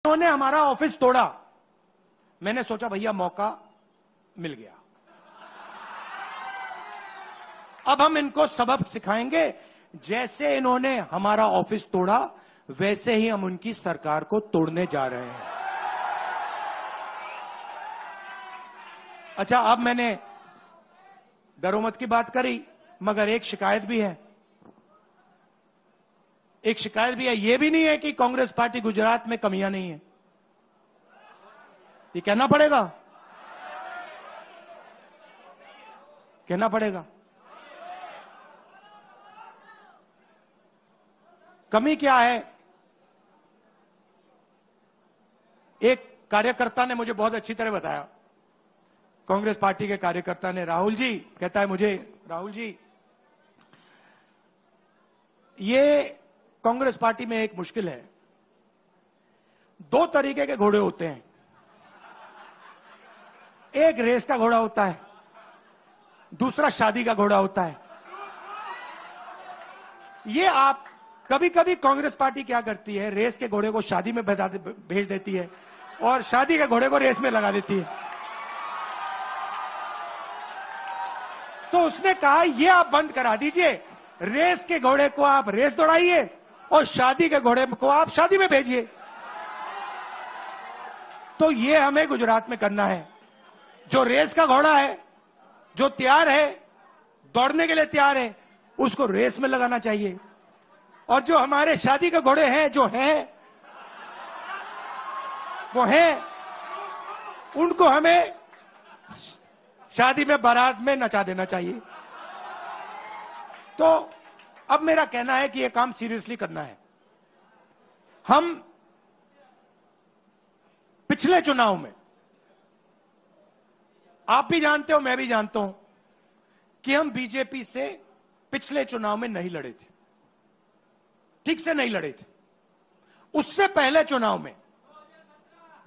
उन्होंने हमारा ऑफिस तोड़ा। मैंने सोचा भैया मौका मिल गया, अब हम इनको सबक सिखाएंगे। जैसे इन्होंने हमारा ऑफिस तोड़ा वैसे ही हम उनकी सरकार को तोड़ने जा रहे हैं। अच्छा, अब मैंने डरो मत की बात करी, मगर एक शिकायत भी है। एक शिकायत भी है। यह भी नहीं है कि कांग्रेस पार्टी गुजरात में कमियां नहीं है, ये कहना पड़ेगा, कहना पड़ेगा। कमी क्या है? एक कार्यकर्ता ने मुझे बहुत अच्छी तरह बताया, कांग्रेस पार्टी के कार्यकर्ता ने, राहुल जी कहता है मुझे, राहुल जी ये कांग्रेस पार्टी में एक मुश्किल है, दो तरीके के घोड़े होते हैं, एक रेस का घोड़ा होता है, दूसरा शादी का घोड़ा होता है। ये आप कभी कभी कांग्रेस पार्टी क्या करती है, रेस के घोड़े को शादी में भेज देती है और शादी के घोड़े को रेस में लगा देती है। तो उसने कहा ये आप बंद करा दीजिए, रेस के घोड़े को आप रेस दौड़ाइए और शादी के घोड़े को आप शादी में भेजिए। तो ये हमें गुजरात में करना है। जो रेस का घोड़ा है, जो तैयार है, दौड़ने के लिए तैयार है, उसको रेस में लगाना चाहिए। और जो हमारे शादी के घोड़े हैं, जो हैं वो हैं, उनको हमें शादी में बारात में नचा देना चाहिए। तो अब मेरा कहना है कि यह काम सीरियसली करना है। हम पिछले चुनाव में, आप भी जानते हो, मैं भी जानता हूं कि हम बीजेपी से पिछले चुनाव में नहीं लड़े थे, ठीक से नहीं लड़े थे। उससे पहले चुनाव में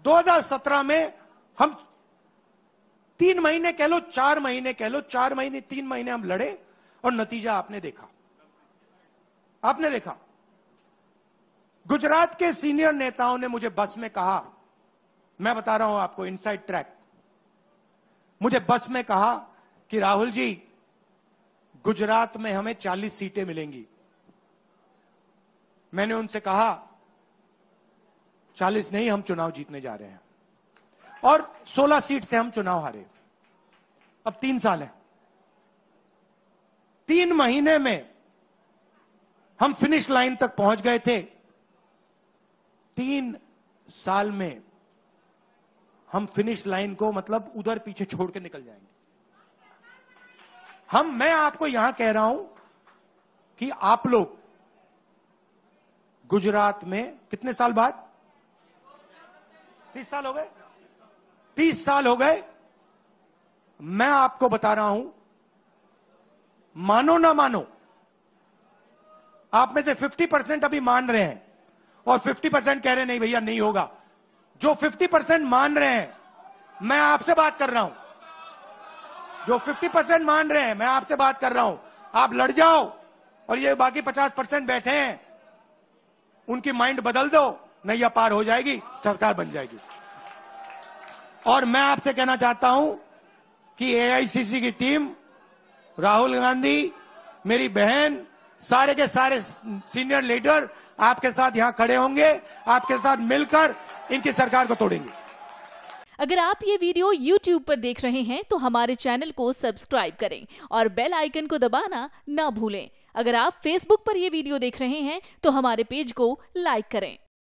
2017 में हम 3 महीने कह लो, 4 महीने कह लो, 4 महीने 3 महीने हम लड़े और नतीजा आपने देखा। आपने देखा, गुजरात के सीनियर नेताओं ने मुझे बस में कहा, मैं बता रहा हूं आपको इनसाइड ट्रैक, मुझे बस में कहा कि राहुल जी गुजरात में हमें 40 सीटें मिलेंगी। मैंने उनसे कहा 40 नहीं, हम चुनाव जीतने जा रहे हैं। और 16 सीट से हम चुनाव हारे। अब 3 साल है, 3 महीने में हम फिनिश लाइन तक पहुंच गए थे। 3 साल में हम फिनिश लाइन को मतलब उधर पीछे छोड़ के निकल जाएंगे। मैं आपको यहां कह रहा हूं कि आप लोग गुजरात में कितने साल बाद, 30 साल हो गए, 30 साल हो गए। मैं आपको बता रहा हूं, मानो ना मानो, आप में से 50% अभी मान रहे हैं और 50% कह रहे नहीं भैया नहीं होगा। जो 50% मान रहे हैं, मैं आपसे बात कर रहा हूं, जो 50% मान रहे हैं, मैं आपसे बात कर रहा हूं, आप लड़ जाओ और ये बाकी 50% बैठे हैं, उनकी माइंड बदल दो, नैया पार हो जाएगी, सरकार बन जाएगी। और मैं आपसे कहना चाहता हूं कि एआईसीसी की टीम, राहुल गांधी, मेरी बहन, सारे के सारे सीनियर लीडर आपके साथ यहां खड़े होंगे, आपके साथ मिलकर इनकी सरकार को तोड़ेंगे। अगर आप ये वीडियो YouTube पर देख रहे हैं तो हमारे चैनल को सब्सक्राइब करें और बेल आइकन को दबाना ना भूलें। अगर आप Facebook पर ये वीडियो देख रहे हैं तो हमारे पेज को लाइक करें।